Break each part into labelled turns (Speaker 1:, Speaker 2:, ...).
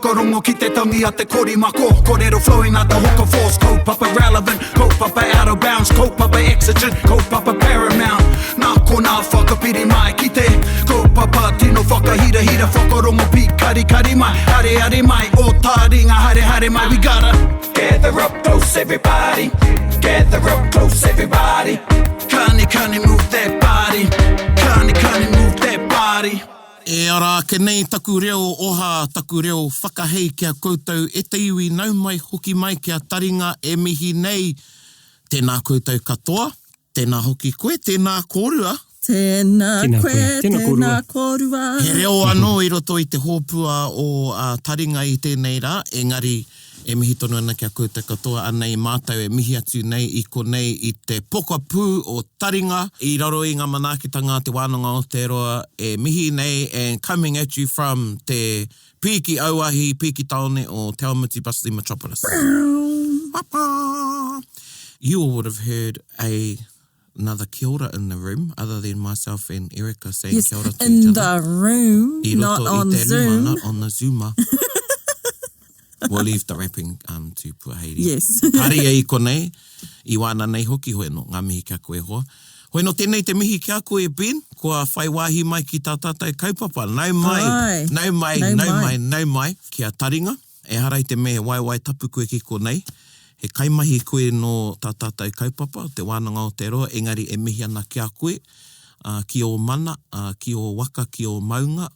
Speaker 1: whakarongo ki te tangi a te korimako. Kōrero flowing out the hooker force. Kaupapa relevant, kaupapa out of bounds, kaupapa exigent, kaupapa paramount. Nā ko nā whakapiri mai ki te kaupapa tino whakahira whakarongo pi kari mai. Hare mai, o Taringa hare mai. We gotta gather up close everybody, gather up close everybody. Kani move that body, kani move that body. E ara, ke nei taku reo oha, taku reo whakahei kia koutou e te iwi nau mai hoki mai kia Taringa e mihi nei. Tēnā koutou katoa, tēnā hoki koe, tēnā kōrua.
Speaker 2: Tēnā koe, tēnā kōrua.
Speaker 1: He reo anō i roto i te hōpua o Taringa i tēnei rā, engari e mihi tonu ana kia koutou katoa ana i mātou e mihi atu nei i konei i te pokapū o Taringa. I raro i ngā manaakitanga te wānanga o te roa e mihi nei and coming at you from te Piki Auahi, Piki Taone o Te Aomiti Bustling Metropolis. You all would have heard another kia ora in the room other than myself and Erica saying kia ora to each other.
Speaker 2: In the room, not on Zoom.
Speaker 1: Not on the Zoom. We'll leave the rapping to Puaheiri.
Speaker 2: Yes.
Speaker 1: Pari e i konei, i wāna nei hoki hoi no, ngā mihi kia koe hoa. Hoi no tēnei te mihi kia koe Ben, kua whai wāhi mai ki tā tātou kaupapa. Nau mai, kia Taringa. E harai te me wai tapu koe ki konei. He kaimahi koe no tā tātou kaupapa, te wānanga o te roa, engari e mihi ana kia koe, ki o mana, ki o waka, ki o maunga,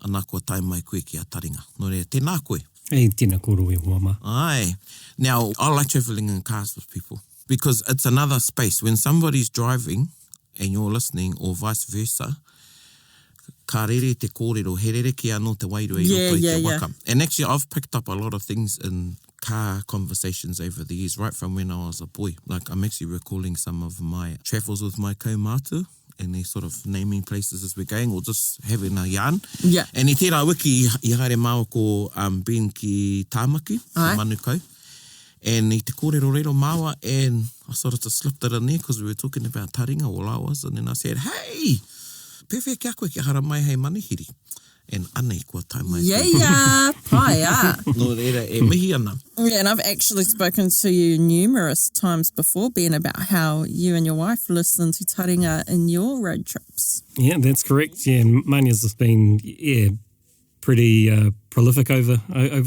Speaker 1: ana kua tai mai koe ki a Taringa. Nō rea, tēnā koe.
Speaker 3: Ei, tēnā koro e hoa.
Speaker 1: Aye. Now, I like travelling in cars with people because it's another space. When somebody's driving and you're listening or vice versa, ka rere te kōrero, he rere ki anō te wairua i roto i te waka. And actually, I've picked up a lot of things in car conversations over the years, right from when I was a boy. Like, I'm actually recalling some of my travels with my kaumātua, and they're sort of naming places as we're going, or just having a yarn.
Speaker 2: Yeah.
Speaker 1: And i tērā wiki, i haere māo ko Ben ki Tāmaki, Manukau. And i te kōrero rero māua, and I sort of just slipped it in there because we were talking about Taringa, all I was, and then I said, hey, pewhia kia koe ki hara mai hei manihiri. And anei kua tai mai.
Speaker 2: Yeah, paia.
Speaker 1: No reira, e mihi ana.
Speaker 2: Yeah, and I've actually spoken to you numerous times before, Ben, about how you and your wife listen to Taringa in your road trips.
Speaker 3: Yeah, that's correct. Yeah, Mania's has been pretty prolific over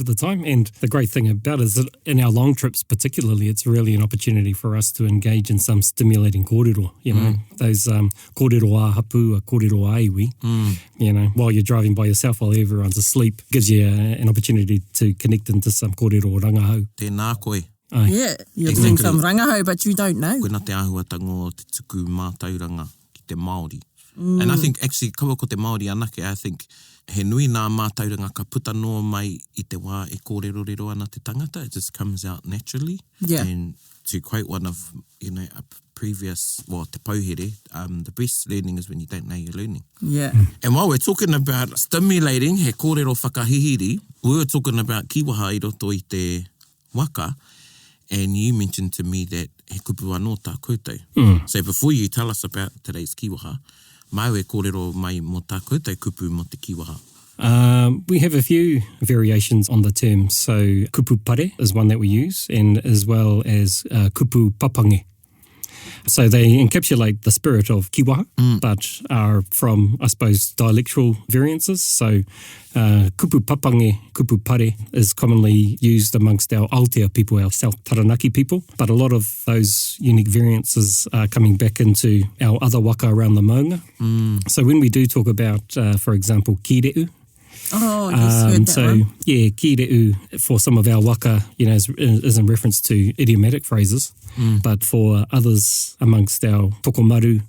Speaker 3: the time. And the great thing about it is that in our long trips particularly, it's really an opportunity for us to engage in some stimulating kōrero, you know, those kōrero ā-hapu, kōrero ā-iwi, you know, while you're driving by yourself while everyone's asleep, gives you an opportunity to connect into some kōrero rangahau.
Speaker 1: Tēnā koe.
Speaker 2: Yeah, you're doing some rangahau, but you don't know.
Speaker 1: Koe nā te āhuatanga o te tuku mātauranga ki te Māori. And I think, actually, kaua ko te Māori anake, I think, he nui nā mātauranga ka puta noa mai I te wā e kōrero rero ana te tangata. It just comes out naturally.
Speaker 2: Yeah.
Speaker 1: And to quote one of, you know, a previous, te pauhere, the best learning is when you don't know you're learning.
Speaker 2: Yeah.
Speaker 1: And while we're talking about stimulating, he kōrero whakahihiri, we were talking about kiwaha I roto I te waka, and you mentioned to me that he kupu anō tā koutou. So before you tell us about today's kiwaha, mai e kōrero mai mo tā koutou kupu mo te kiwaha.
Speaker 3: We have a few variations on the term. So kupu pare is one that we use, and as well as kupu papange. So they encapsulate the spirit of kiwaha, but are from, I suppose, dialectual variances. So kupu papange, kupu pare is commonly used amongst our Aotea people, our South Taranaki people. But a lot of those unique variances are coming back into our other waka around the maunga. So when we do talk about, for example, kireu,
Speaker 2: Oh, yes, heard that one.
Speaker 3: Yeah, kireu for some of our waka, you know, is in reference to idiomatic phrases. But for others amongst our tokomaru,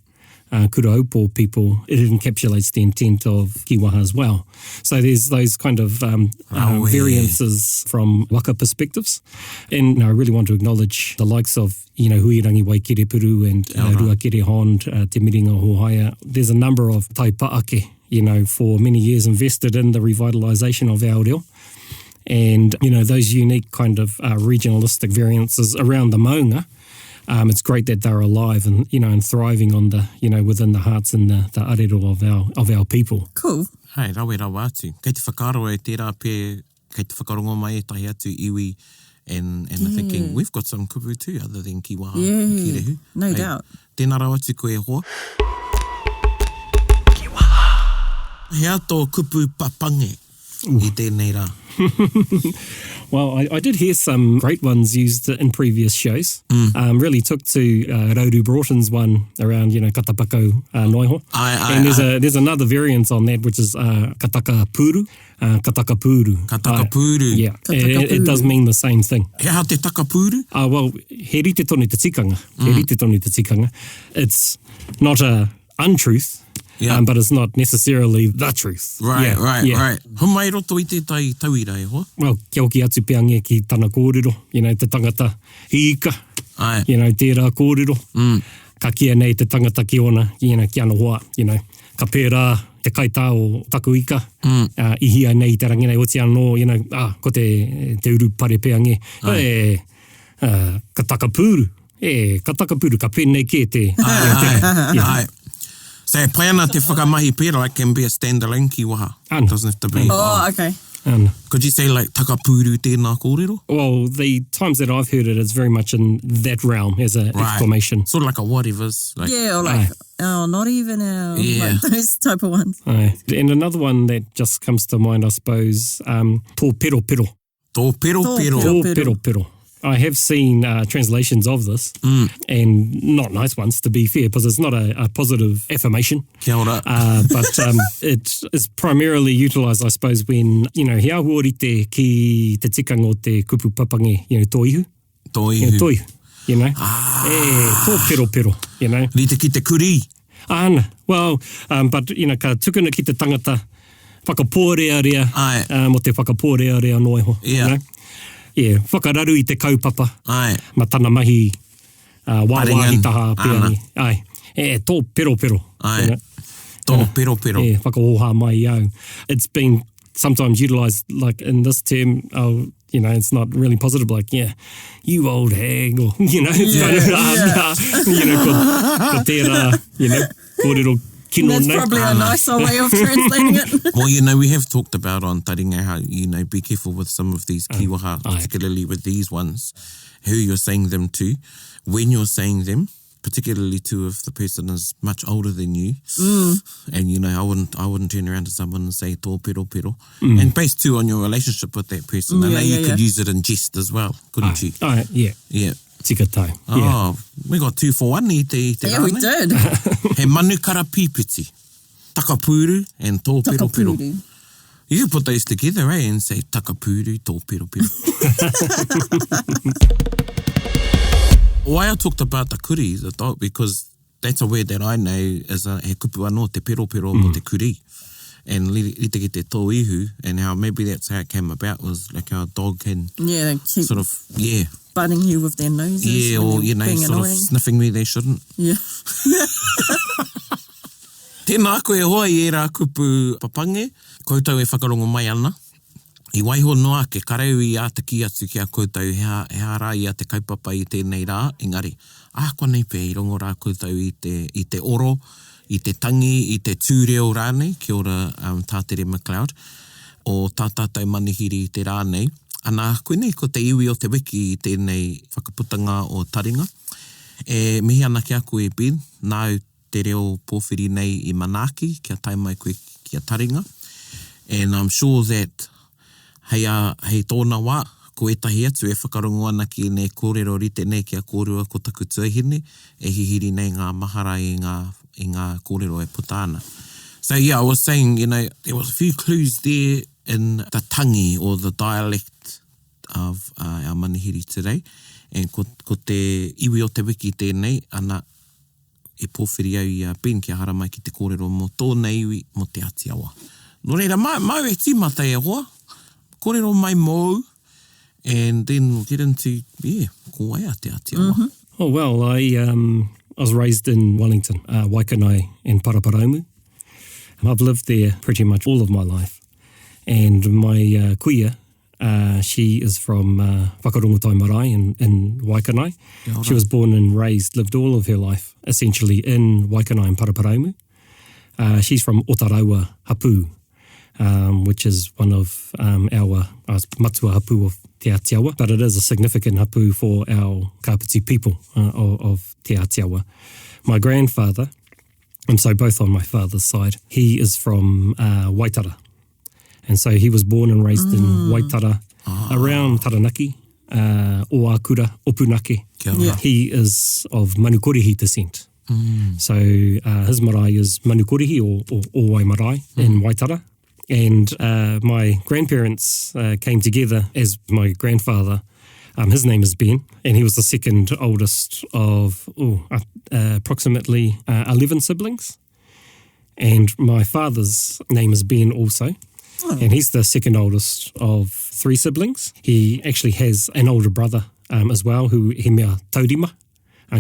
Speaker 3: kuraupō people, it encapsulates the intent of kiwaha as well. So there's those kind of variances from waka perspectives. And I really want to acknowledge the likes of, you know, Huirangi Waikirepuru and Ruakere Hond, Te Miringa Hohaia. There's a number of taipaake, you know, for many years invested in the revitalisation of our reo. And, you know, those unique kind of regionalistic variances around the maunga, it's great that they're alive and, you know, and thriving on the, you know, within the hearts and the arero of our people.
Speaker 2: Cool.
Speaker 1: Hei, rawe rawa atu. Kei te whakaro e tērā pē
Speaker 4: kei te whakarongo mai e tahi atu iwi and thinking, we've got some kupu too, other than ki waha, ki rehu.
Speaker 2: No doubt.
Speaker 4: Tēnā rau atu koe hoa. He ato kupu papange I tēnei rā.
Speaker 3: Well, I did hear some great ones used in previous shows. Really took to Rauru Broughton's one around, katapako noiho. And there's another variant on that, which is kataka puru. Kataka puru. Yeah, it does mean the same thing.
Speaker 4: He ha te taka puru?
Speaker 3: Well, he rite tonu te tikanga. It's not a untruth.
Speaker 4: Yeah.
Speaker 3: But it's not necessarily the truth.
Speaker 4: Right. Humai roto I te tai tauira e hoa?
Speaker 3: Well, kia hoki atu pia nge ki tana kōrero, te tangata hika,
Speaker 4: Ai.
Speaker 3: Tērā kōrero. Ka kia nei te tangata ki ona, ki ana hoa, ka pērā te kaita o taku ika, ihia nei te rangi nei oti anō, ko te uru pare pia nge. Ka takapuru, ka takapuru, ka pēnei ke te.
Speaker 4: Ai. So pai ana te whakamahi pēra, it can be a standalone ki waha. It doesn't have to be.
Speaker 2: Oh, okay.
Speaker 4: Could you say like takapuru tēnā kōrero?
Speaker 3: Well, the times that I've heard it, it's very much in that realm as an exclamation.
Speaker 4: Sort of like a whatever's. Like,
Speaker 2: Yeah, or like, not even our, like those type of ones.
Speaker 3: And another one that just comes to mind, I suppose, tō pero pero.
Speaker 4: Tō pero pero.
Speaker 3: Tō pero pero. I have seen translations of this, and not nice ones, to be fair, because it's not a positive affirmation.
Speaker 4: Kia ora.
Speaker 3: But it is primarily utilised, I suppose, when, he ahuorite ki te tikanga o te kupu papange, tō ihu.
Speaker 4: Tō ihu.
Speaker 3: Tō ihu, tō pero pero,
Speaker 4: Rite ki te kuri.
Speaker 3: Ana. Well, but, ka tukuna ki te tangata whakapōrea
Speaker 4: Ai.
Speaker 3: mo te whakapōrea noiho.
Speaker 4: Yeah.
Speaker 3: Yeah, whakararu I te kaupapa.
Speaker 4: Ai.
Speaker 3: Ma tana mahi wāwahi taha
Speaker 4: Ana.
Speaker 3: peani. Ai. Tō pero pero.
Speaker 4: Ai. Tō pero pero.
Speaker 3: Yeah, whakaoha mai au. It's been sometimes utilised like in this term, it's not really positive, like, you old hag, or, it's kind of, ko tērā, kōrero kino
Speaker 2: That's
Speaker 3: nei.
Speaker 2: probably a nicer way of translating it.
Speaker 4: Well, we have talked about on Taringa how, be careful with some of these kiwaha, particularly with these ones, who you're saying them to, when you're saying them, particularly to if the person is much older than you. And, I wouldn't turn around to someone and say, tō pero pero. And based too on your relationship with that person. I know you could use it in jest as well, couldn't you?
Speaker 3: Yeah. Tika tau.
Speaker 4: Oh, we got 2 for 1 I te
Speaker 2: Yeah, we did.
Speaker 4: He manukara pīpiti. Takapuru and tō pero pero.
Speaker 2: Takapuru.
Speaker 4: You could put those together, and say takapuru, tō pero pero. Why I talked about the kuri, because that's a word that I know is he kupu anō te pero pero mo te kuri. And rite ki te tō ihu, and how maybe that's how it came about, was like how a dog can
Speaker 2: They keep
Speaker 4: sort of,
Speaker 2: butting you with their noses.
Speaker 4: Yeah, or,
Speaker 2: being
Speaker 4: sort
Speaker 2: annoying.
Speaker 4: of sniffing me they shouldn't.
Speaker 2: Yeah.
Speaker 4: Tēnā koe hoa I rā kupu papange, koutou e whakarongo mai ana. I waiho noa ke karau I a te ki atu ki a koutou, he rā I a te kaupapa I tēnei rā, engari. Kua nei pē I rongo rā koutou I te oro, I te tangi, I te tūreo rānei, kia ora Tātere McLeod, o tātātou manihiri I te rānei. Ana koe ko te iwi o te wiki I tēnei whakaputanga o Taringa. Mihi ana ki a koe Ben, nāu te reo pōwhiri nei I Manaaki, kia tai mai koe kia Taringa. And I'm sure that hei tōna wā, ko etahi atu e whakarongo ana ki nei kōrero rite nei kia kōrua ko taku tuahine, e hihiri nei ngā mahara I ngā kōrero e puta ana. So I was saying, there was a few clues there in the tangi or the dialect of our manihiri today. And ko te iwi o te wiki tēnei, ana e pōwhiri au I Ben kia hara mai ki te kōrero mo tōna iwi mo te Āti Awa. Nō reira, mau e tīmata e hoa, kōrero mai mōu, and then we'll get into, ko ai a te Āti Awa.
Speaker 3: Oh, well, I was raised in Wellington, Waikanai and Paraone. And I've lived there pretty much all of my life. And my kuia, she is from Whakarongotai Marae in Waikanai. She was born and raised, lived all of her life, essentially, in Waikanai and Paraone. She's from Āti Awa, Hapu. which is one of our matua hapu of Te Āti Awa, but it is a significant hapu for our Kapiti people of Te Āti Awa. My grandfather, and so both on my father's side, he is from Waitara. And so he was born and raised in Waitara, around Taranaki, Oakura, Opunake.
Speaker 2: Yeah.
Speaker 3: He is of Manukorihi descent. So his marae is Manukorihi or Owai marae in Waitara. And my grandparents came together as my grandfather. His name is Ben, and he was the second oldest of approximately 11 siblings. And my father's name is Ben also, and he's the second oldest of 3 siblings. He actually has an older brother as well, who he mea taurima,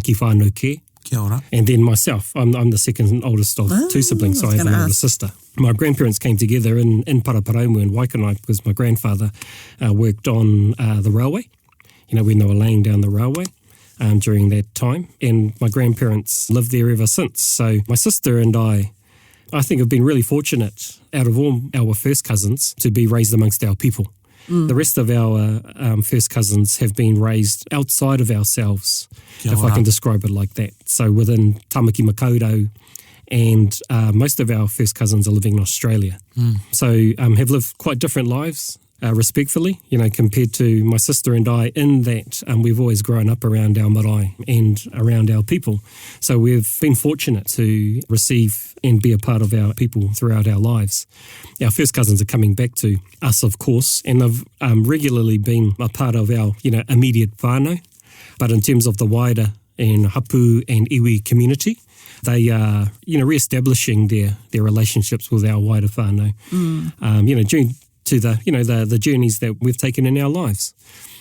Speaker 3: ki whānau ke.
Speaker 4: Kia ora.
Speaker 3: And then myself, I'm the second oldest of 2 siblings, so I have an older sister. My grandparents came together in Paraone in Waikanai because my grandfather worked on the railway, when they were laying down the railway during that time. And my grandparents lived there ever since. So my sister and I think have been really fortunate out of all our first cousins to be raised amongst our people. The rest of our first cousins have been raised outside of ourselves, if I can describe it like that. So within Tamaki Makaurau, and most of our first cousins are living in Australia. So have lived quite different lives, respectfully, compared to my sister and I, in that we've always grown up around our marae and around our people. So we've been fortunate to receive and be a part of our people throughout our lives. Our first cousins are coming back to us, of course, and they've regularly been a part of our, immediate whānau. But in terms of the wider and hapu and iwi community, they are, re-establishing their relationships with our wider whānau, due to the journeys that we've taken in our lives.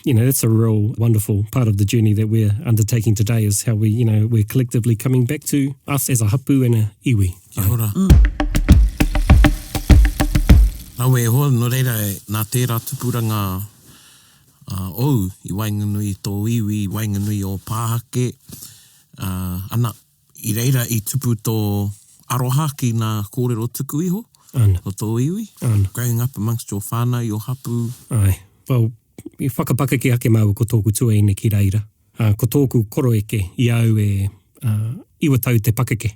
Speaker 3: That's a real wonderful part of the journey that we're undertaking today, is how we're collectively coming back to us as a hapu and a iwi.
Speaker 4: Kia ora. Rau e hoa, no reira nā tērā tupuranga i wainganui tō iwi, i wainganui o pāhake. Ana, i reira i tupu tō aroha ki nā kōrero tuku iho, o tō iwi. Growing up amongst your whānau, your hapu.
Speaker 3: Ai, well, i whakapaka ki ake mau ko tōku tuaine ki reira. Ko tōku koroeke i au e iwatau te pakeke.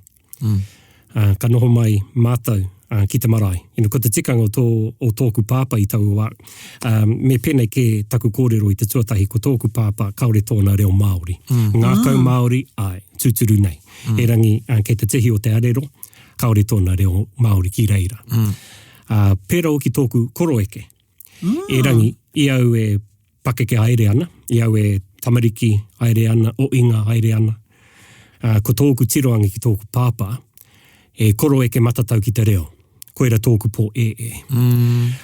Speaker 3: Ka noho mai mātou ki te marae. Ko te tikanga o tōku pāpa i tau wā. Me pēnei ke taku kōrero i te tuatahi, ko tōku pāpa kaore tōna reo Māori. Ngā kau Māori, ai, tūturu nei. E rangi kei te tihi o te arero, kaore tōna reo Māori ki reira. Pēra o ki tōku koroeke. E rangi, i au e pakeke aere ana, i au e tamariki aere ana, o inga aere ana. Ko tōku tiroangi ki tōku pāpa, e koroeke matatau ki te reo. Koera tōku pō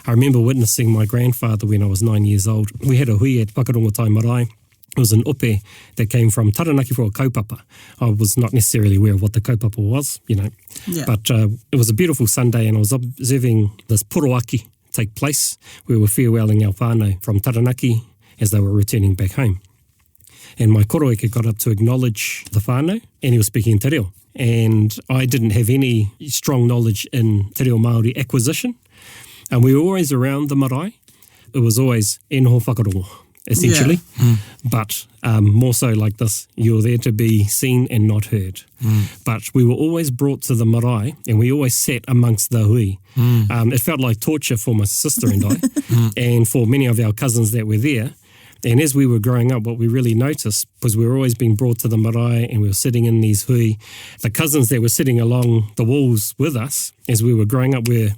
Speaker 3: I remember witnessing my grandfather when I was 9 years old. We had a hui at Whakarongotai Marae. It was an ope that came from Taranaki for a kaupapa. I was not necessarily aware of what the kaupapa was, but it was a beautiful Sunday and I was observing this poroaki take place. We were farewelling our whānau from Taranaki as they were returning back home. And my koroeke got up to acknowledge the whānau and he was speaking in te reo. And I didn't have any strong knowledge in te reo Māori acquisition. And we were always around the marae. It was always e noho whakarongo, essentially. But more so like this, you're there to be seen and not heard. But we were always brought to the marae and we always sat amongst the hui. It felt like torture for my sister and I and for many of our cousins that were there. And as we were growing up, what we really noticed was we were always being brought to the marae and we were sitting in these hui. The cousins that were sitting along the walls with us as we were growing up were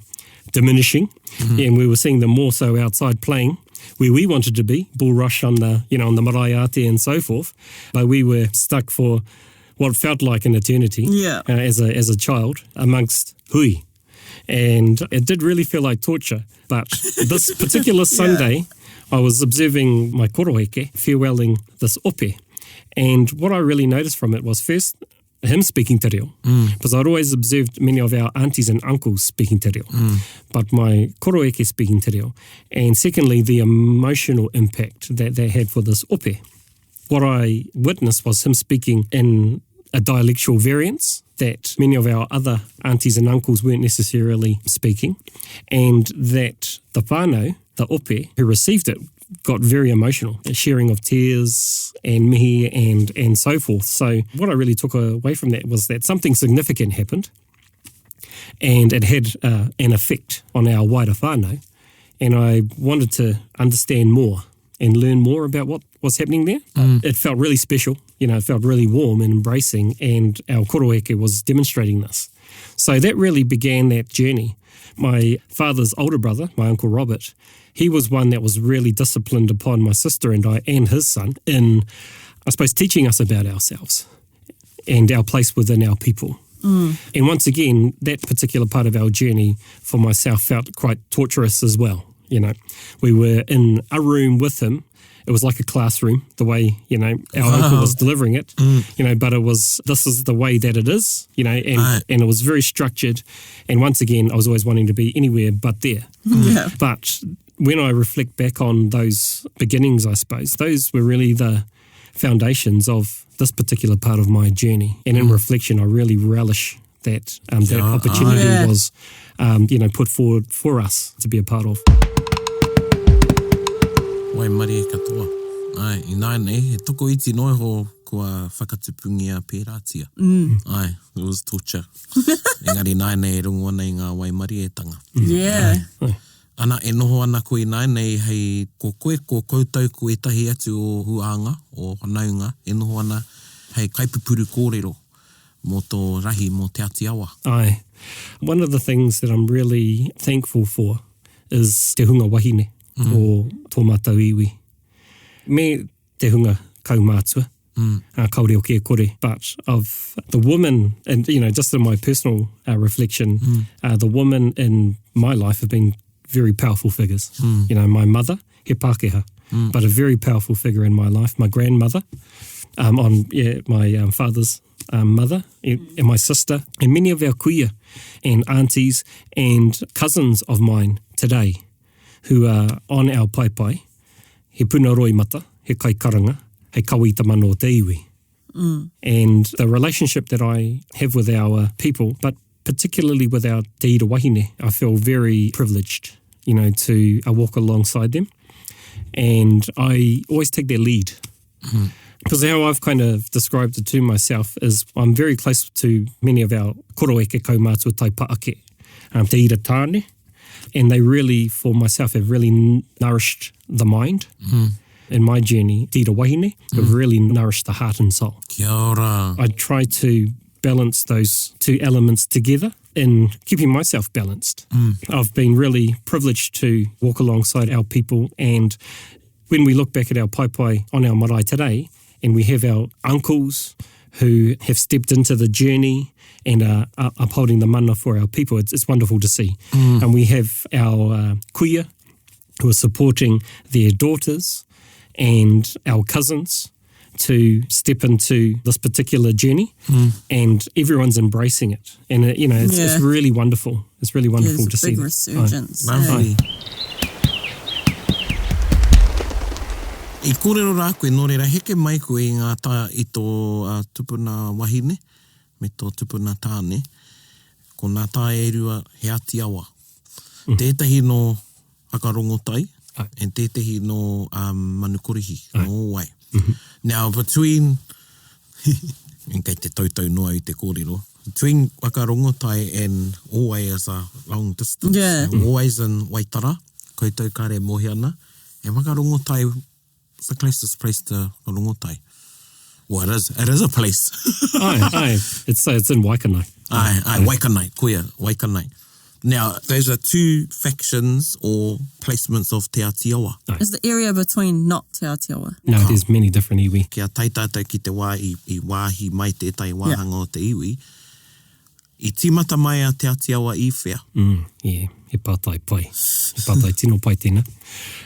Speaker 3: diminishing and we were seeing them more so outside playing where we wanted to be, bull rush on the, on the marae ate and so forth. But we were stuck for what felt like an eternity as a child amongst hui. And it did really feel like torture. But this particular Sunday, I was observing my koroeke, farewelling this ope. And what I really noticed from it was first, him speaking te reo, because I'd always observed many of our aunties and uncles speaking te reo, but my koroeke speaking te reo. And secondly, the emotional impact that they had for this ope. What I witnessed was him speaking in a dialectual variance that many of our other aunties and uncles weren't necessarily speaking, and that the whānau, the ope, who received it, got very emotional, a sharing of tears and mihi and so forth. So what I really took away from that was that something significant happened, and it had an effect on our wider whānau, and I wanted to understand more and learn more about what was happening there. It felt really special, it felt really warm and embracing, and our koroheke was demonstrating this. So that really began that journey. My father's older brother, my Uncle Robert, he was one that was really disciplined upon my sister and I and his son in, I suppose, teaching us about ourselves and our place within our people. And once again, that particular part of our journey for myself felt quite torturous as well. We were in a room with him. It was like a classroom, the way, our uncle was delivering it, but this is the way that it is, and it was very structured. And once again, I was always wanting to be anywhere but there.
Speaker 2: Yeah.
Speaker 3: But when I reflect back on those beginnings, I suppose, those were really the foundations of this particular part of my journey. And in reflection, I really relish that that opportunity was, put forward for us to be a part of.
Speaker 4: Wai mari e katoa. Ai, I nānei, he toko iti noe ho kua whakatupungia pērātia. Ai, it was torture. Engari nānei e rungo ana I ngā wai mari e tanga.
Speaker 2: Yeah.
Speaker 4: Ana e noho ana koe nānei hei ko koe, ko koutou ko etahi atu o huanga, o whanaunga, e noho ana hei kaipupuru kōrero mō tō rahi mō te Āti Awa.
Speaker 3: Ai. One of the things that I'm really thankful for is te hunga wahine. O tō mātou iwi. Me te hunga kaumātua, kaore o kia kore, but of the women, and just in my personal reflection, the women in my life have been very powerful figures. My mother, he Pākehā, but a very powerful figure in my life. My grandmother, my father's mother, and my sister, and many of our kuia and aunties and cousins of mine today, who are on our paipai, he puna roi mata, he kai karanga, he kawita mano te iwi. And the relationship that I have with our people, but particularly with our te ira wahine, I feel very privileged, to walk alongside them. And I always take their lead. Because how I've kind of described it to myself is I'm very close to many of our koroeke kaumātua tai paake, te ira tāne, and they really, for myself, have really nourished the mind in my journey. Te ira wahine have really nourished the heart and soul.
Speaker 4: Kia ora.
Speaker 3: I try to balance those two elements together in keeping myself balanced. I've been really privileged to walk alongside our people, and when we look back at our paipai on our marae today, and we have our uncles who have stepped into the journey and are upholding the mana for our people, it's wonderful to see. And we have our kuia who are supporting their daughters and our cousins to step into this particular journey, and everyone's embracing it. And, it's really wonderful. It's really wonderful to see.
Speaker 2: There's a big resurgence.
Speaker 4: Lovely. I kōrero rā koe, nō reira heke mai koe I ngā tā I tō tupuna wahine, me tō tupuna tāne, ko nā tā e rua he Āti Awa. Tētahi no whakarongotai, and tētahi no manukorihi, no wai. Now, between, and kei te tautau noa I te kōrero, between whakarongotai and owai is a long distance.
Speaker 2: Yeah.
Speaker 4: Owai's in Waitara, koutou kare mohi ana, and whakarongotai it's the closest place to Rongotai. Well, it is a place.
Speaker 3: Aye. It's in Waikanai.
Speaker 4: Aye, Waikanai, kuia, Waikanai. Now, those are two factions or placements of Te Āti Awa.
Speaker 2: Is the area between not Te Āti Awa?
Speaker 3: No, there's many different iwi.
Speaker 4: Kia taitātou ki te wā I wāhi mai tētai wāhanga o te iwi. I timata mai a Te Āti Awa I whea.
Speaker 3: Yeah, he pātai pai. He pātai tino pai tēnā.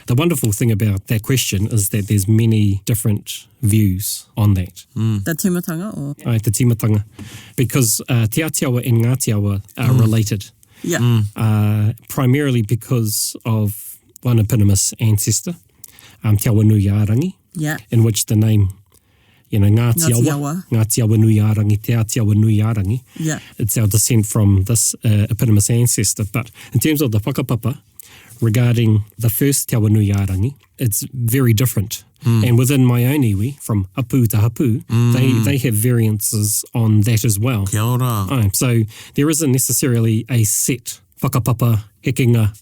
Speaker 3: The wonderful thing about that question is that there's many different views on that.
Speaker 2: The timatanga or?
Speaker 3: Te timatanga. Because Te Āti Awa and Ngāti Awa are related.
Speaker 2: Yeah.
Speaker 3: Primarily because of one eponymous ancestor, Te Awa Nui Ārangi,
Speaker 2: Yeah.
Speaker 3: in which the name, Ngāti Awa. Ngāti Awa Nui Arangi, Te Āti Awa Nui Arangi.
Speaker 2: Yeah.
Speaker 3: It's our descent from this eponymous ancestor. But in terms of the whakapapa, regarding the first Te Awa Nui Arangi, it's very different. And within my own iwi, from hapu to hapu, they have variances on that as well.
Speaker 4: Kia ora.
Speaker 3: So there isn't necessarily a set whakapapa, hekenga,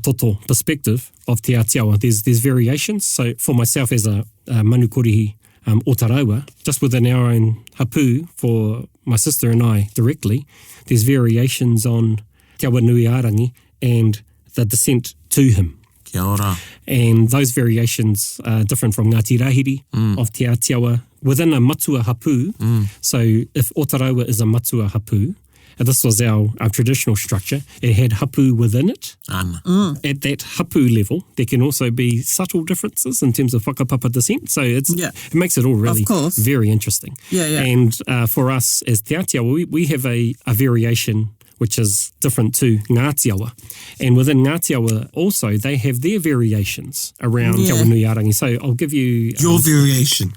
Speaker 3: toto perspective of Te Āti Awa. There's variations. So for myself as a manukorihi o Tarawa, just within our own hapu, for my sister and I directly, there's variations on Te Awa Nui Arangi and the descent to him.
Speaker 4: Kia ora.
Speaker 3: And those variations are different from Ngāti Rahiri of Te Āti Awa within a matua hapu. So if Otarawa is a matua hapu, and this was our traditional structure, it had hapu within it.
Speaker 4: Ana.
Speaker 3: At that hapu level, there can also be subtle differences in terms of whakapapa descent. So it makes it all really very interesting. And for us as Te Āti Awa, we have a variation which is different to Ngāti Awa. And within Ngāti Awa also, they have their variations around Te Awa Nui Arangi. So I'll give you...
Speaker 4: Your variation.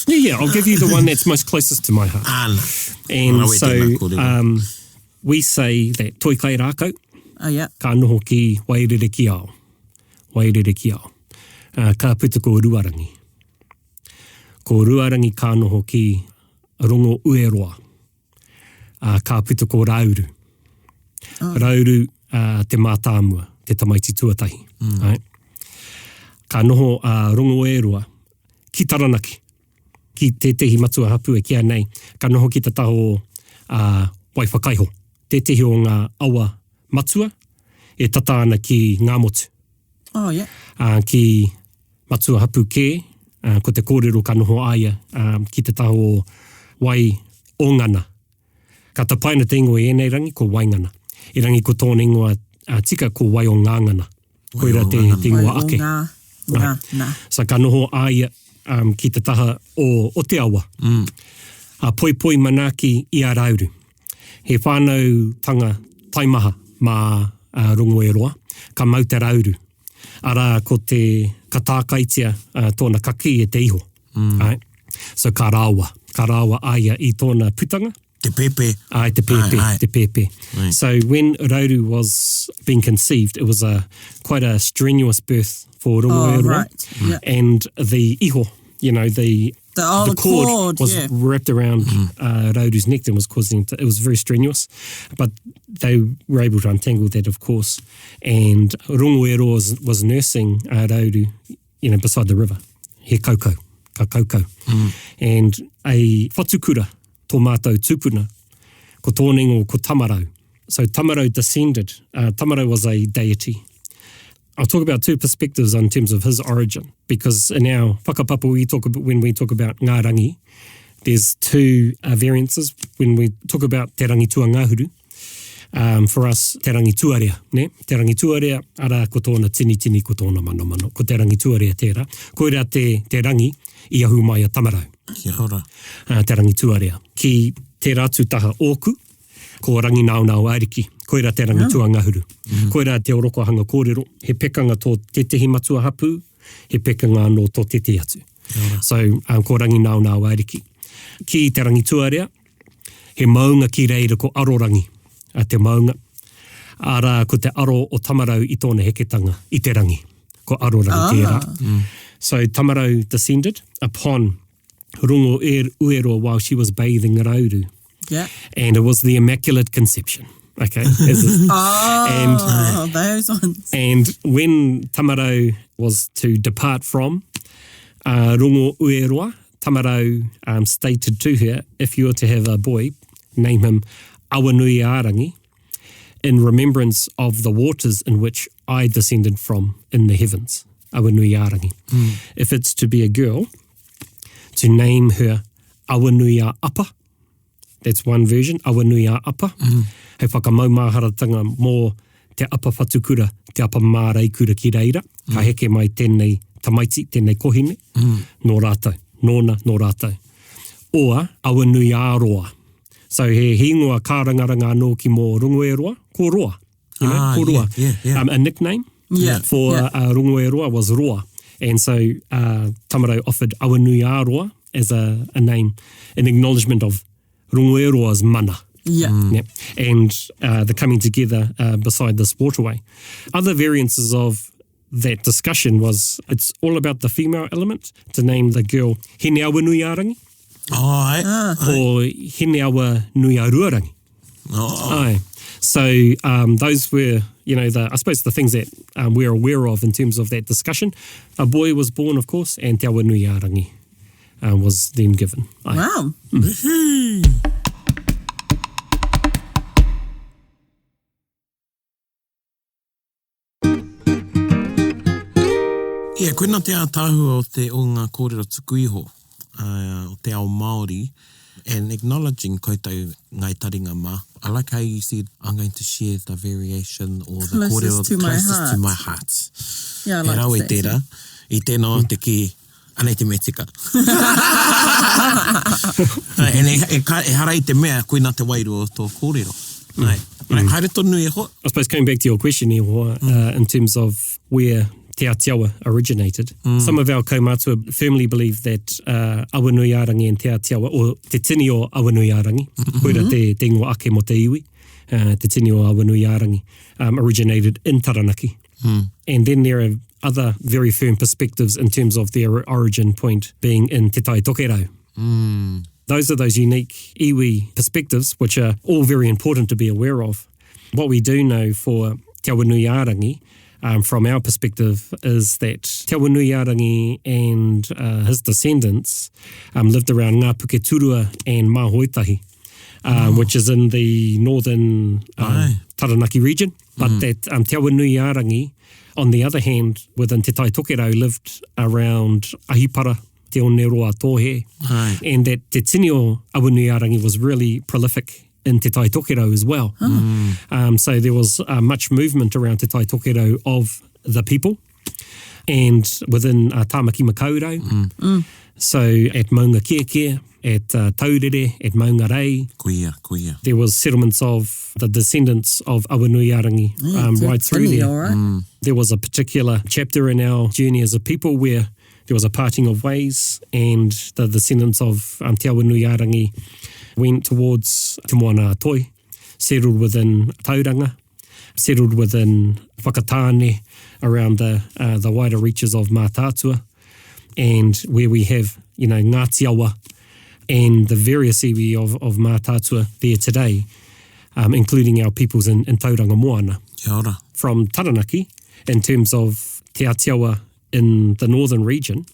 Speaker 3: I'll give you the one that's most closest to my heart.
Speaker 4: Ana.
Speaker 3: And so we say that toi kai rākau, ka noho ki wairere ki ao. Wairere ki ao. Ka puta ko ruarangi. Ko ruarangi ka noho ki rongo ueroa. Ka puta ko rauru. Rauru te mātāmua, te tamaiti tuatahi. Right? Ka noho rongo ueroa ki Taranaki. Ki te tehi matua hapu e kia nei. Ka noho ki te taho waiwhakaiho. Te tehi o ngā awa matua e tata ana ki ngā motu. Ki matua hapu ke, ko te kōrero ka noho aia ki te taho wai o ngana. Ka ta paina te ingoa e nei rangi ko waingana. E rangi ko tōna ingoa tika ko wai o ngāngana. Koira te ingoa ake. So ka noho aia ki te taha o te awa. A poi poi manaki I a rauru. He whānau tanga taimaha mā rongo e roa, ka mau te rauru. Ara ko te katākaitia tōna kaki e te iho. Right? So ka rāua aia I tōna putanga.
Speaker 4: Te pepe.
Speaker 3: Te pepe. So when rauru was being conceived, it was quite a strenuous birth for rongo e roa. And the iho, the cord was wrapped around rauru's neck and was causing it was very strenuous, but they were able to untangle that, of course. And rongo e roa was nursing rauru, beside the river. He ka kaukau. And a whatukura, tō mātou tūpuna, ko tōningo ko Tamarau. So Tamarau descended. Tamarau was a deity. I'll talk about two perspectives in terms of his origin, because in our whakapapa when we talk about ngā rangi, there's two variances. When we talk about te rangi tua ngāhuru, for us, te rangi tuarea, ne? Te rangi tuarea, ara ko tōna tini ko tōna mano. Ko te rangi tuarea tērā. Koira te rangi I ahu mai a Tamarau.
Speaker 4: Kia ora.
Speaker 3: Te rangi tuarea. Ki te rātu taha ōku, ko rangi nao ariki. Koira te rangi tua ngahuru. Koira te orokohanga kōrero. He pekanga tō te tehi matua hapu, he pekanga anō tō te te atu. So, ko rangi nao ariki. Ki te rangi tuarea, he maunga ki reira ko arorangi. Te maunga. Ara ko te aro o Tamarau I tōna heketanga, I te rangi. Ko arorangi tērā. So, Tamarau descended upon rongo ueroa while she was bathing rauru. And it was the Immaculate Conception. Okay.
Speaker 2: Those ones.
Speaker 3: And when Tamarau was to depart from rongo ueroa, Tamarau stated to her, if you were to have a boy, name him Awa Nui Arangi, in remembrance of the waters in which I descended from in the heavens. Awa Nui Arangi. If it's to be a girl, to name her Awa Nui a Apa. That's one version, Awa Nui a Apa. Hei whakamaumaharatanga mō te apa whatukura, te apa māreikura ki reira. Ka heke mai tēnei tamaiti, tēnei kohine. Nō rātou, nōna, nō rātou. Oa, Awa Nui a Roa. So he hingoa kārangaranga anō ki mō rongo e roa, ko roa. Ko roa. A nickname for rongo e roa was Roa. And so Tamarau offered Awa Nui a Roa as a name, an acknowledgement of Rongoeroa's mana.
Speaker 2: Yeah.
Speaker 3: Yep. And the coming together beside this waterway. Other variances of that discussion was it's all about the female element, to name the girl Hene Awa Nui Arangi or Hene Awa Nui Aruarangi. Aye. So those were, I suppose the things that we're aware of in terms of that discussion. A boy was born, of course, and Te Awa Nui Arangi was then given. Aye.
Speaker 2: Wow.
Speaker 4: Ia, koina te ātāhua o te o ngā kōrero tuku iho, o te ao Māori, and acknowledging koutou ngai taringa mā. I like how you said, I'm going to share the variation or the kōrero closest to my heart.
Speaker 2: Yeah, I like
Speaker 4: rau
Speaker 2: to say
Speaker 4: tērā, I tēnā te ki, anei te me tika. E hara I te mea, koina te wairu o tō kōrero. Haere tonu e ho.
Speaker 3: I suppose coming back to your question, in terms of where Te Āti Awa originated. Some of our kaumātua firmly believe that Awa Nui Arangi and Te Āti Awa, or te tini o Awa Nui Arangi, koera te ingoa ake mo te iwi, te tini o Awa Nui Arangi, originated in Taranaki. And then there are other very firm perspectives in terms of their origin point being in Te Tai Tokerau. Those are those unique iwi perspectives, which are all very important to be aware of. What we do know for Te Awa Nui Arangi, from our perspective, is that Te Awa Nui Arangi and his descendants lived around Ngā Puketurua and Māhoitahi, which is in the northern Taranaki region. But that Te Awa Nui Arangi, on the other hand, within Te Tai Tokerau, lived around Ahipara, Te Oneroa Tōhe, and that Te tini o Awa Nui Arangi was really prolific in Te Tai Tokerau as well. So there was much movement around Te Tai Tokerau of the people, and within Tāmaki Makaurau. So at Maunga Keke, at Taurere, at Maunga Rei,
Speaker 4: Kuia.
Speaker 3: there was settlements of the descendants of Awa Nui Arangi right through there.
Speaker 2: Right.
Speaker 3: There was a particular chapter in our journey as a people where there was a parting of ways, and the descendants of Te Awa Nui Arangi went towards Te Moana Toi, settled within Tauranga, settled within Whakatāne around the wider reaches of Mātātua, and where we have, Āti Awa and the various iwi of Mātātua there today, including our peoples in Tauranga Moana.
Speaker 4: Kia ora.
Speaker 3: From Taranaki, in terms of Te Āti Awa in the northern region,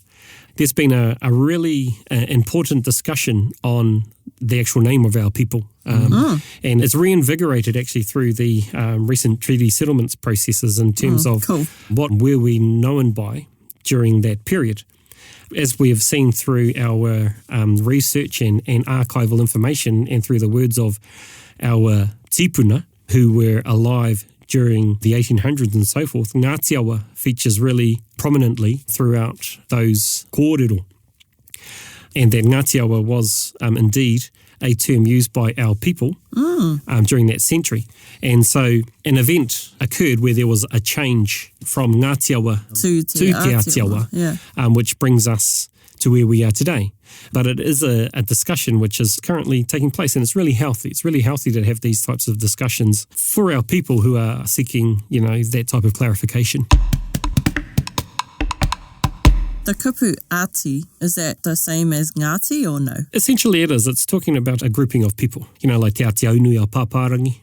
Speaker 3: there's been a really important discussion on the actual name of our people. And it's reinvigorated actually through the recent treaty settlements processes in terms of what were we known by during that period. As we have seen through our research and archival information, and through the words of our tipuna who were alive during the 1800s and so forth, Ngāti Awa features really prominently throughout those kōrero. And that Ngāti Awa was indeed a term used by our people during that century. And so an event occurred where there was a change from Ngāti Awa to Te Āti Awa, which brings us to where we are today. But it is a discussion which is currently taking place, and it's really healthy. It's really healthy to have these types of discussions for our people who are seeking, that type of clarification.
Speaker 2: The kupu Āti, is that the same as Ngāti or no?
Speaker 3: Essentially it is. It's talking about a grouping of people, like Te Āti Aunui a Pāpārangi,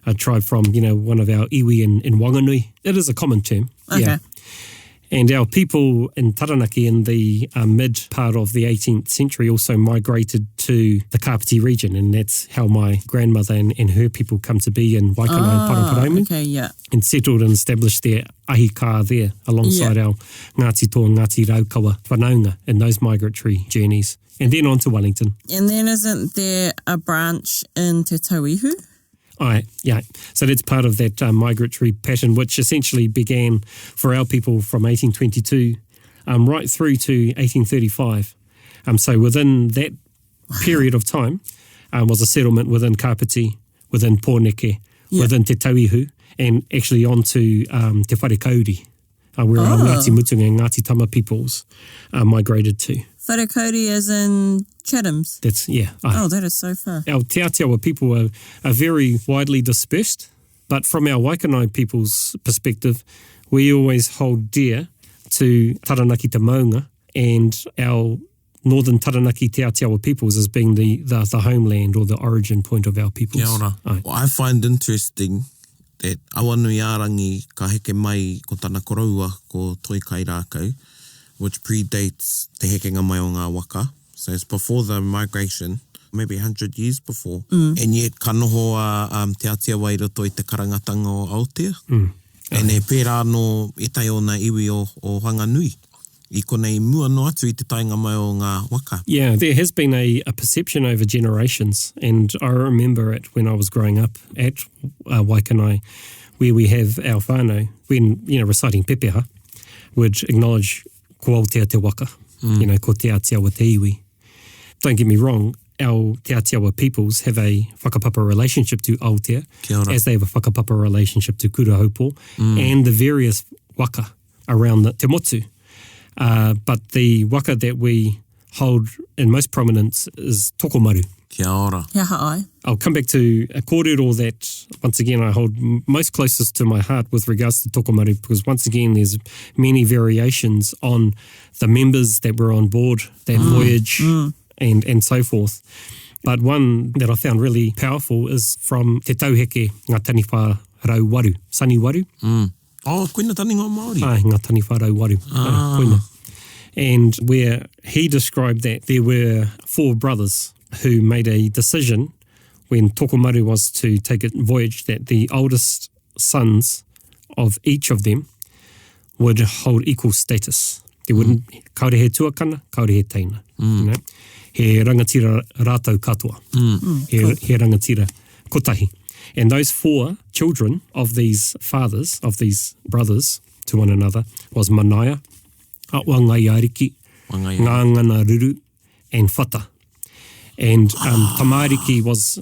Speaker 3: a tribe from, one of our iwi in Wanganui. It is a common term.
Speaker 2: Okay.
Speaker 3: Yeah. And our people in Taranaki in the mid part of the 18th century also migrated to the Kapiti region, and that's how my grandmother and her people come to be in Waikanae and Paraone, and settled and established their ahika there alongside our Ngāti Tō Ngāti Raukawa whanaunga in those migratory journeys, and then on to Wellington.
Speaker 2: And then isn't there a branch in Te Tauihu?
Speaker 3: Yeah. So that's part of that migratory pattern, which essentially began for our people from 1822 right through to 1835. So within that period of time was a settlement within Kapiti, within Pōneke, within Te Tauihu, and actually on to Te Wharekauri, where our Ngāti Mutunga and Ngāti Tama peoples migrated to.
Speaker 2: Wharekuri as in Chathams?
Speaker 3: That's, yeah.
Speaker 2: Oh, that is so far.
Speaker 3: Our Te Āti Awa people are very widely dispersed, but from our Waikanai people's perspective, we always hold dear to Taranaki te Maunga and our Northern Taranaki Te Āti Awa peoples as being the homeland or the origin point of our peoples.
Speaker 4: Kia ora. Well, I find interesting that awanui ārangi ka heke mai ko tana koroua ko toi kai rākau, which predates te hekenga mai o ngā waka. So it's before the migration, maybe 100 years before. And yet ka noho Te Āti Awa i roto i te karangatanga o Aotea. And e pērā no e tai o nā iwi o Hanganui. I konei mua no atu I te tainga mai o ngā waka.
Speaker 3: Yeah, there has been a perception over generations, and I remember it when I was growing up at Waikanai, where we have our whānau, when, reciting pepeha, would acknowledge ko Aotea te waka, ko Te Āti Awa te iwi. Don't get me wrong, our Te Āti Awa peoples have a whakapapa relationship to Aotea, as they have a whakapapa relationship to Kurahaupo, and the various waka around the Te Motu. But the waka that we hold in most prominence is tokomaru.
Speaker 4: Kia ora.
Speaker 2: Kia haai.
Speaker 3: I'll come back to a kōrero that, once again, I hold most closest to my heart with regards to tokomaru, because once again, there's many variations on the members that were on board that voyage and so forth. But one that I found really powerful is from Te Tauheke Ngā Tani Whārau Waru, Sani Waru.
Speaker 4: Oh, koina tani ngā Māori.
Speaker 3: Ai, Ngā Tani Whārau Waru. Koina. And where he described that there were 4 brothers who made a decision when tokomaru was to take a voyage that the oldest sons of each of them would hold equal status. There wouldn't, kaore he tuakana, kaore he teina. He rangatira rātou katoa. He rangatira kotahi. And those 4 children of these fathers, of these brothers to one another, was Manaia, Awa Ngaia, Ngāngana Ruru, and Whata. And Tamariki was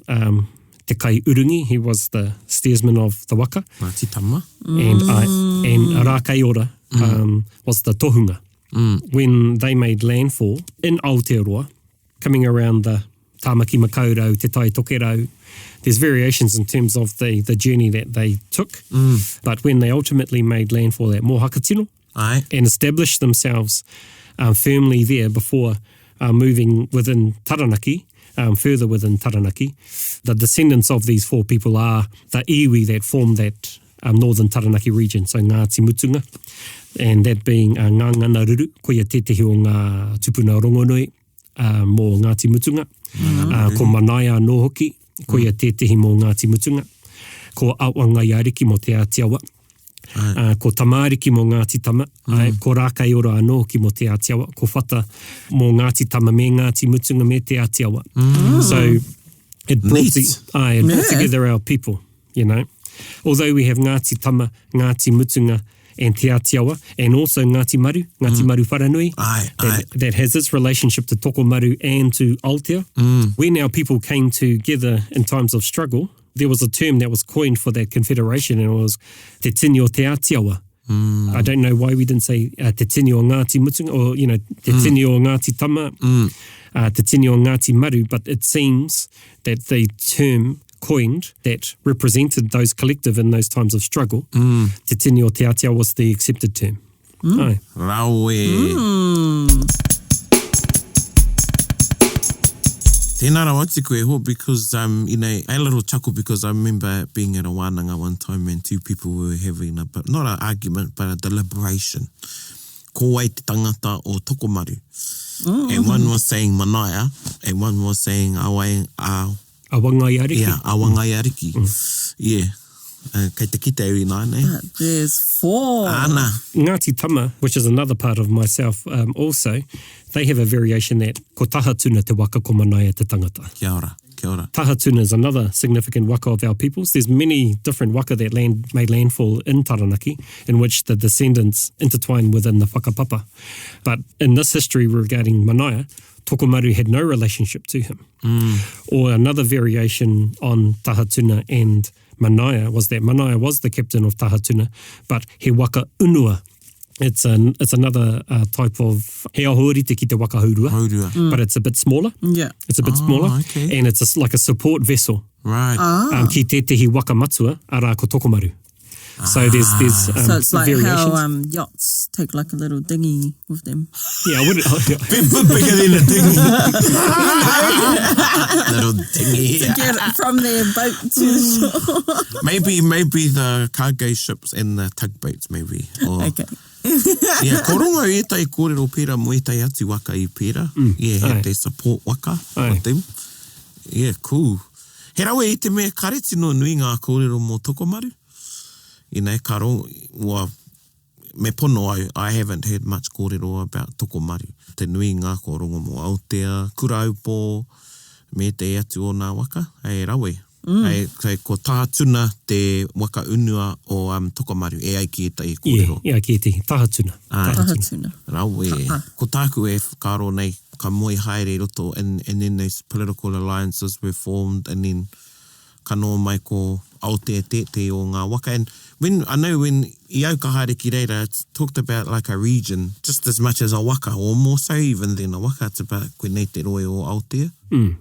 Speaker 3: te kai urungi, he was the steersman of the waka.
Speaker 4: Ngāti tama.
Speaker 3: And Rākaiora was the tohunga. When they made landfall in Aotearoa, coming around the Tāmaki Makaurau, Te Tai Tokerau, there's variations in terms of the journey that they took. But when they ultimately made landfall at Mohakatino and established themselves firmly there before moving within Taranaki, further within Taranaki, the descendants of these 4 people are the iwi that form that northern Taranaki region, so Ngāti Mutunga, and that being Ngāngana Ruru, koia tetehi o ngā tupuna rongonui mō Ngāti Mutunga, ko Manaia no hoki, koia tetehi mō Ngāti Mutunga, ko Awa Ngaia mo Te Āti Awa, ko Tamariki mō Ngāti Tama, ko Rākaiora anō hoki mo Te Āti Awa, ko Whata mō Ngāti Tama me Ngāti Mutunga me Te Āti Awa. So it brought together our people, Although we have Ngāti Tama, Ngāti Mutunga, and Te Āti Awa, and also Ngāti Maru Wharanui, that has its relationship to Tokomaru and to Aotea. When our people came together in times of struggle, there was a term that was coined for that confederation, and it was Te Tini o Te Āti Awa. I don't know why we didn't say Te Tini o Ngāti Mutunga, or, Te Tini o Ngāti Tama, Te Tini o Ngāti Maru, but it seems that the term coined that represented those collective in those times of struggle, Te Tini o Te Āti Awa was the accepted term.
Speaker 4: Rawe. Tēnā rau ati koe ho, because, a little chuckle, because I remember being at a wānanga one time and 2 people were having not an argument, but a deliberation. Ko wai te tangata o tokomaru. And one was saying Manaia, and one was saying Awa
Speaker 3: Ngaia Riki.
Speaker 4: Yeah, Awa Ngaia Riki. Yeah. Kei te kita eri nā, nei?
Speaker 2: There's 4.
Speaker 4: Ana.
Speaker 3: Ngāti Tama, which is another part of myself also, they have a variation that ko tahatuna te waka ko manaia te tangata.
Speaker 4: Kia ora, kia ora.
Speaker 3: Tahatuna is another significant waka of our peoples. There's many different waka that made landfall in Taranaki, in which the descendants intertwine within the whakapapa. But in this history regarding manaia, Tokomaru had no relationship to him. Or another variation on Tahatuna and Manaia was that Manaia was the captain of Tahatuna, but he waka unua It's another type of he ahori te ki te wakahaurua, but it's a bit smaller.
Speaker 2: Yeah.
Speaker 3: It's a bit smaller,
Speaker 4: okay.
Speaker 3: and it's like a support vessel.
Speaker 4: Right.
Speaker 3: Ki tehi waka matua, ara ko tokomaru. So there's
Speaker 2: So it's like
Speaker 3: variations.
Speaker 2: how yachts take like a little dinghy with them.
Speaker 3: Yeah, I wouldn't.
Speaker 4: Bit bigger than a dinghy. Little dinghy.
Speaker 2: Get from their boat to the shore.
Speaker 4: Maybe the cargo ships and the tugboats, maybe. Or,
Speaker 2: Okay.
Speaker 4: yeah, ko rongo e tai kōrero pera mo e tai atu waka I pera. Yeah, have they support waka with them. Yeah, cool. He rawe I te mea kareti no nui ngā kōrero mō tokomaru. You know, well, me pono au, I haven't heard much kōrero about tokomaru. Te nui ngā kōrongo mō Aotea, kuraupo, me te atu o nā waka, hei rawe. Hei ko tahatuna te waka unua o tokomaru, e ai ki e tai kōrero.
Speaker 3: Yeah, ki te tahatuna.
Speaker 2: Tahatuna.
Speaker 4: Rawe. Ko tāku e whakaro nei, ka moe haere roto, and then those political alliances were formed, and then kanoa mai ko Aotea te o ngā waka. And I know when I au ka haere ki reira, it's talked about like a region, just as much as a waka, or more so even than a waka. It's about koe nei te roe o Aotea.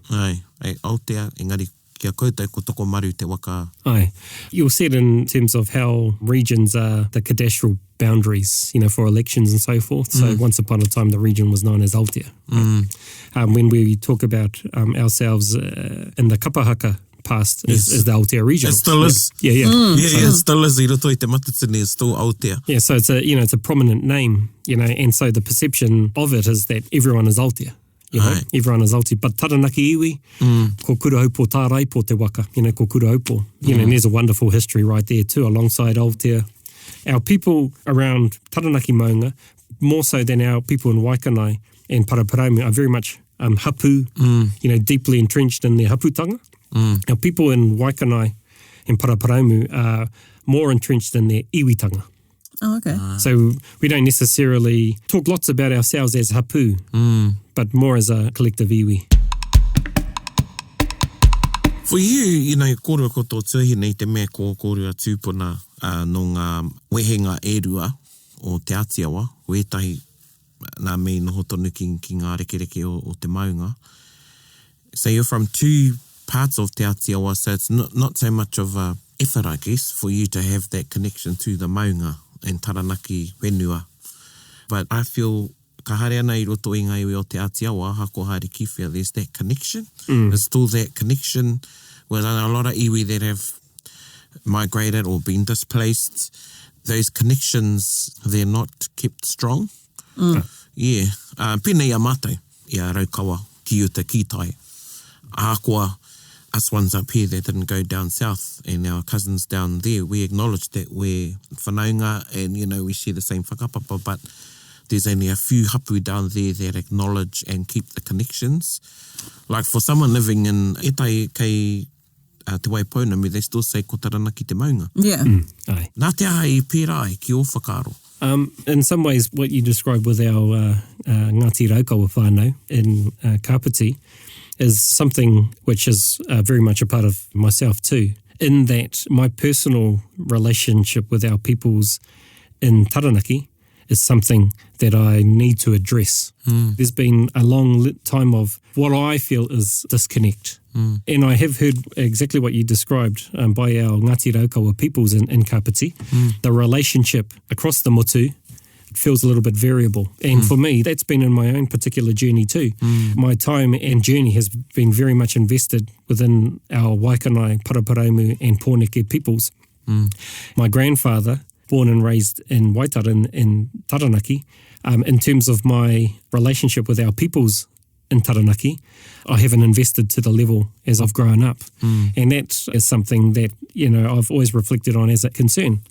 Speaker 4: Ai, Aotea, engari kia koutou ko tokomaru te waka.
Speaker 3: Aye. You'll see it in terms of how regions are the cadastral boundaries, you know, for elections and so forth. So once upon a time, the region was known as Aotea. When we talk about ourselves in the kapahaka past is the Aotea region.
Speaker 4: It still is.
Speaker 3: Yeah.
Speaker 4: It still is. I roto I te matatini, it's still Aotea.
Speaker 3: Yeah, so it's a prominent name, you know, and so the perception of it is that everyone is Aotea. You know, everyone is Aotea. But Taranaki iwi, ko kurahaupo tā raipo te waka, you know, ko kurahaupo. You know, and there's a wonderful history right there too, alongside Aotea. Our people around Taranaki maunga, more so than our people in Waikanai and Paraone, are very much hapu, you know, deeply entrenched in their haputanga. Our people in Waikanai and Paraone are more entrenched in their iwitanga.
Speaker 2: Oh, okay.
Speaker 3: So we don't necessarily talk lots about ourselves as hapu, but more as a collective iwi.
Speaker 4: For you know, kōrua koto tuahine te mea ko kōrua tūpuna no ngā wehenga e-rua o te Āti Awa, o etahi nā mei noho tonu ki ngā rekereke o te maunga. So you're from two parts of te Āti Awa, so it's not so much of a effort, I guess, for you to have that connection to the maunga and Taranaki whenua. But I feel ka haere ana I roto I ngā iwi o te Āti Awa, hako haere ki whea, there's that connection. There's still that connection with a lot of iwi that have migrated or been displaced. Those connections, they're not kept strong. Yeah. Pēnei a mātou, ia raukawa, ki uta ki tai. Ahakoa, us ones up here that didn't go down south and our cousins down there, we acknowledge that we're whanaunga and, you know, we share the same whakapapa, but there's only a few hapu down there that acknowledge and keep the connections. Like for someone living in etai kei te Waipounamu, they still say ko Taranaki te maunga.
Speaker 2: Yeah.
Speaker 3: Aye.
Speaker 4: Nā te aha I pērā ai ki o whakaro.
Speaker 3: In some ways, what you described with our Ngāti Raukawa whānau in Kapiti is something which is very much a part of myself too, in that my personal relationship with our peoples in Taranaki is something that I need to address. There's been a long time of what I feel is disconnect. And I have heard exactly what you described by our Ngāti Raukawa peoples in Kapiti. The relationship across the motu feels a little bit variable. And for me, that's been in my own particular journey too. My time and journey has been very much invested within our Waikanai, Paraone and Pōneke peoples. My grandfather, born and raised in Waitara in Taranaki, in terms of my relationship with our peoples in Taranaki, I haven't invested to the level as I've grown up. And that is something that, you know, I've always reflected on as a concern.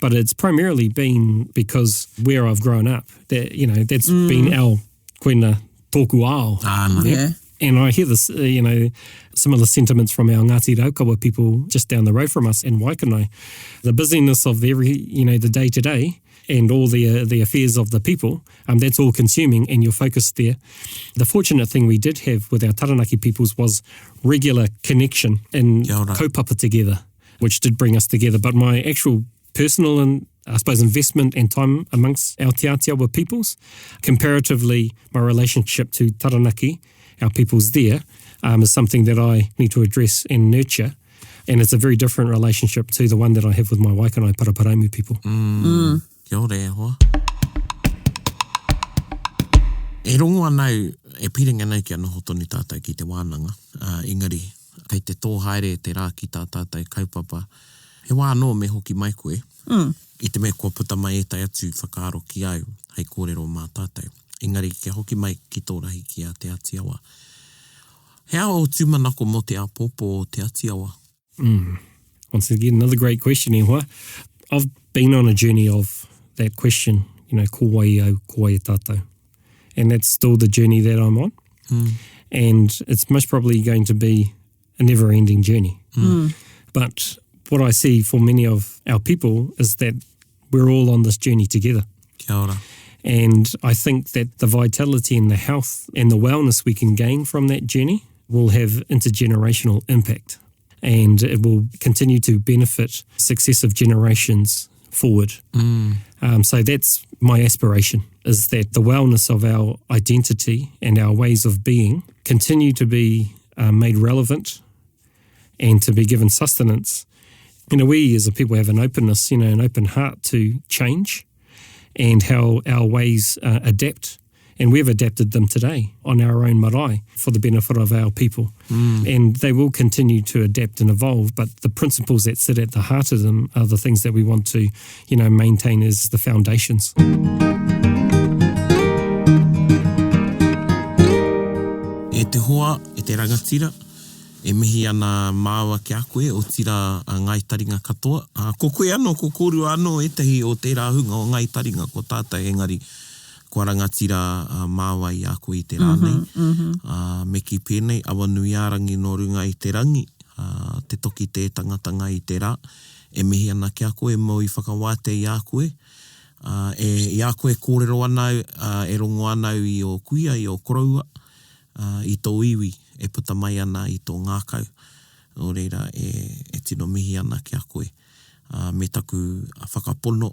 Speaker 3: But it's primarily been because where I've grown up, that, you know, that's been our koina tōku ao.
Speaker 2: Yeah.
Speaker 3: And I hear this, you know, similar sentiments from our Ngāti Raukawa people just down the road from us in Waikanai. The busyness of the day-to-day and all the affairs of the people, that's all consuming and you're focused there. The fortunate thing we did have with our Taranaki peoples was regular connection and kaupapa together, which did bring us together. But my actual personal and I suppose investment and time amongst our Te Āti Awa peoples. Comparatively, my relationship to Taranaki, our peoples there, is something that I need to address and nurture. And it's a very different relationship to the one that I have with my Waikanae Paraparaumu people.
Speaker 4: Kia ora e hoa. E rongo anau, e piringa nei ki anoho tonu tātou ki te wānanga. Engari, kei te tōhaere te rā ki tā tātou kaupapa. He wā anō me hoki mai koe. I te mea kua puta mai e tai atu whakaaro ki au, hei kōrero mā tātou. Engari, ke hoki mai ki tō rahi ki a Te Āti Awa. Hea o tūmanako mo te apopo o Te Āti Awa?
Speaker 3: Once again, another great question, e hoa. I've been on a journey of that question, ko wai au, ko wai e tātou. And that's still the journey that I'm on. And it's most probably going to be a never-ending journey. But what I see for many of our people is that we're all on this journey together.
Speaker 4: Kia ora.
Speaker 3: And I think that the vitality and the health and the wellness we can gain from that journey will have intergenerational impact. And it will continue to benefit successive generations forward. So that's my aspiration, is that the wellness of our identity and our ways of being continue to be made relevant and to be given sustenance. We as a people have an openness, an open heart to change and how our ways adapt. And we've adapted them today on our own marae for the benefit of our people. And they will continue to adapt and evolve, but the principles that sit at the heart of them are the things that we want to, maintain as the foundations.
Speaker 4: E te hoa, e te rangatira, e mihi ana māua ki a koe o tira ngai taringa katoa. Ko koe anō, ko kōru anō e tehi o tērā hunga o ngai taringa ko tātai engari kua rangatira māua i a koe i te rānei. Me ki pēnei, awa nui ārangi no runga i te rangi, te toki te tangatanga i te rā. E mihi ana ki a koe mo i whakawāte i a koe. I a koe kōrero anau, e rongo anau i o kuia, i o koroua, i tō iwi. E puta mai ana i tō ngākau. O reira, e tino mihi ana ki a koe. Me taku whakapono,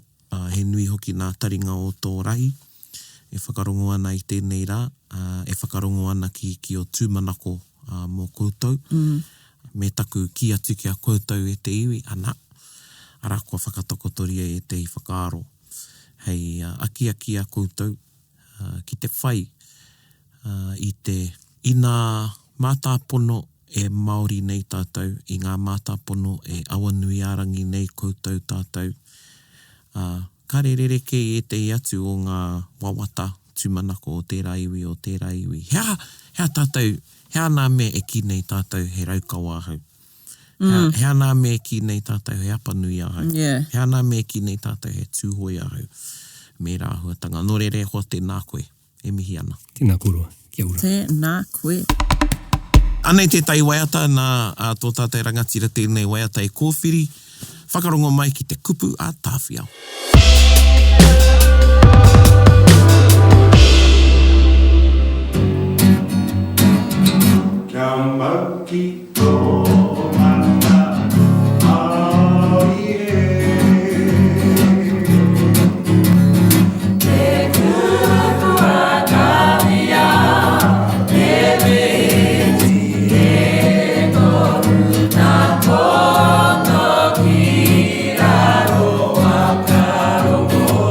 Speaker 4: he nui hoki nā taringa o tō rahi. E whakarongo ana i tēnei rā. E whakarongo ana ki o tūmanako mō koutou. Me taku ki atu ki a koutou e te iwi, ana. Ara kua whakatokotoria e te i whakaaro. Hei aki a koutou, ki te whai, i te ina mātāpono e Māori nei tātou, i ngā mātāpono e awanui ārangi nei koutou tātou. Ka rereke e te atu o ngā wawata tūmanako o tērā iwi. Hea tātou, hea nā me e ki nei tātou he raukawa ahau. Hea nā me e ki nei tātou he apanui ahau. Hea nā me e ki nei tātou he tūhoi ahau. Me rā huatanga. Nō re hoa tēnā koe. E mihi ana.
Speaker 3: Tēnā kōrua. Kia ora.
Speaker 2: Tēnā koe.
Speaker 4: Anei te tai waiata nā tō tātai rangatira tēnei waiata e kōwhiri. Whakarongo mai ki te kupu a tāwhiao.
Speaker 1: Kia mau ki tō mana, ai e. Te kupu a tāwhiao, te reti e toru nā pono ki raro a karongo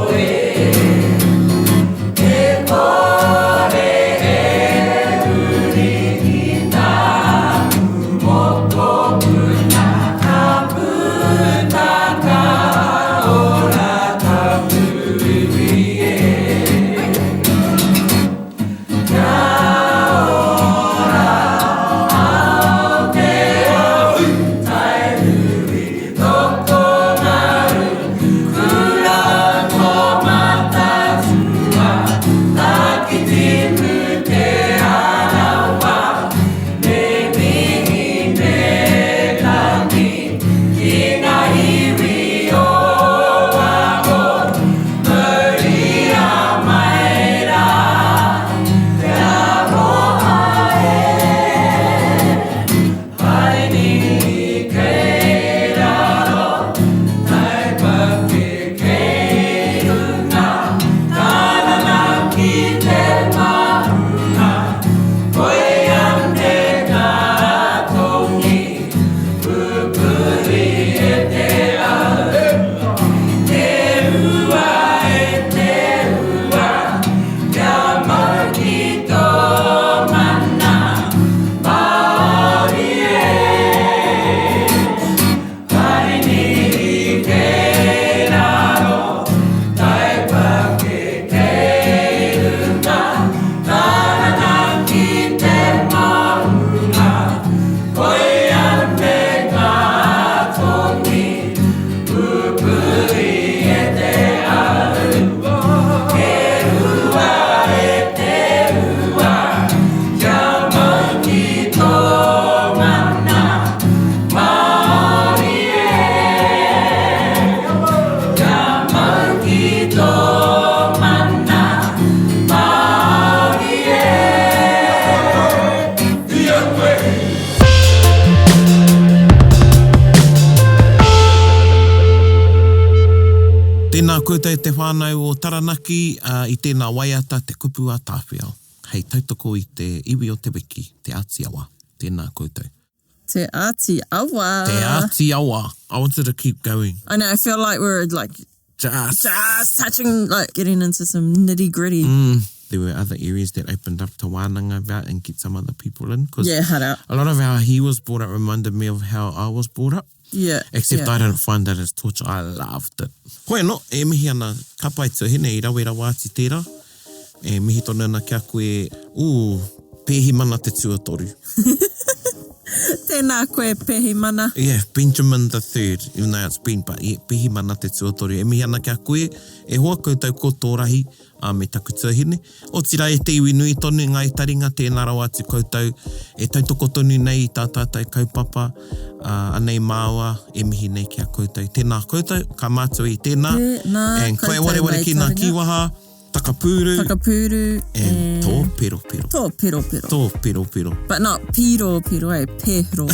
Speaker 4: koutou te whānau o Taranaki I tēnā waiata te kupu a tāwhiao. Hei tautoko I te iwi o te Wiki, te Āti Awa. Tēnā koutou.
Speaker 2: Te Āti Awa.
Speaker 4: Te Āti Awa. I wanted to keep going.
Speaker 2: I know, I feel like we're like
Speaker 4: Just
Speaker 2: touching, like getting into some nitty gritty.
Speaker 4: There were other areas that opened up to wānanga about and get some other people in.
Speaker 2: Yeah, hara.
Speaker 4: A lot of how he was brought up reminded me of how I was brought up.
Speaker 2: Yeah.
Speaker 4: Except I didn't find that as torture. I loved it. Koe no, e mihi ana kapai tuhine I rawera wāti tērā. E mihi tonu ana kia koe, pēhi mana te tuatoru.
Speaker 2: Tēnā koe pehi mana.
Speaker 4: Yeah, Benjamin the Third, even though it's been, but yeah, pehi mana te tuatoru. E mihi ana kia koe, e hoa koutou ko tō rahi me taku tuhine. O tira e te iwi nui tonu ngai taringa, tēnā rau atu koutou. E tautoko tonu nei I tā tātai kaupapa, anei māua, e mihi nei kia koutou. Tēnā koutou, ka mātua I tēnā. And koe ware ki nā kiwaha, takapūru.
Speaker 2: Takapūru.
Speaker 4: And tō pero pero.
Speaker 2: Tō pero pero.
Speaker 4: Tō pero pero.
Speaker 2: But not piro pero, pehro.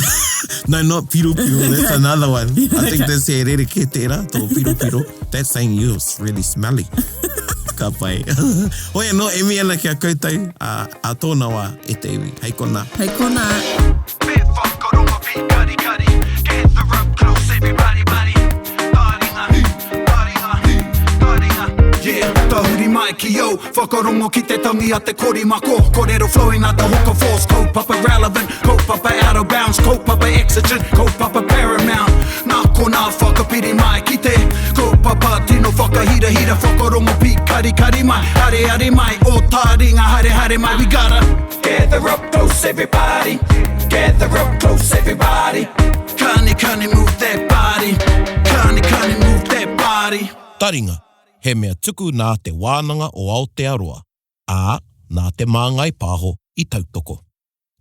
Speaker 4: No, not piro piro. That's another one. I think that's he rere ke tērā, tō piro piro. That's saying you're really smelly. Ka pai. Hoi anō, e mi ana kia koutou, a tōna wā e te iwi. Hei kona.
Speaker 2: Hei kona.
Speaker 1: Bit whakaronga pi kari kari. Gather up close everybody buddy. Taringa, taringa, taringa. Yeah, tahuri mai ki o. Whakarongo ki te tangi a te kori mako. Korero flowing at the hook of force. Kaupapa relevant, kaupapa out of bounds. Kaupapa exigent, kaupapa paramount. Nā kona whakapiri mai ki te. Kaupapa tino whakahira hira. Whakarongo pi kari kari mai. Hare hare mai, o Taringa hare hare mai. We gotta gather up close everybody. Gather up close everybody. Kani move that body. Kani move that body.
Speaker 4: Taringa, he mea tuku nā te wānanga o Aotearoa, nā te māngai pāho I tautoko.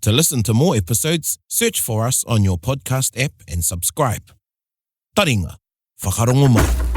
Speaker 4: To listen to more episodes, search for us on your podcast app and subscribe. Taringa, whakarongo mai.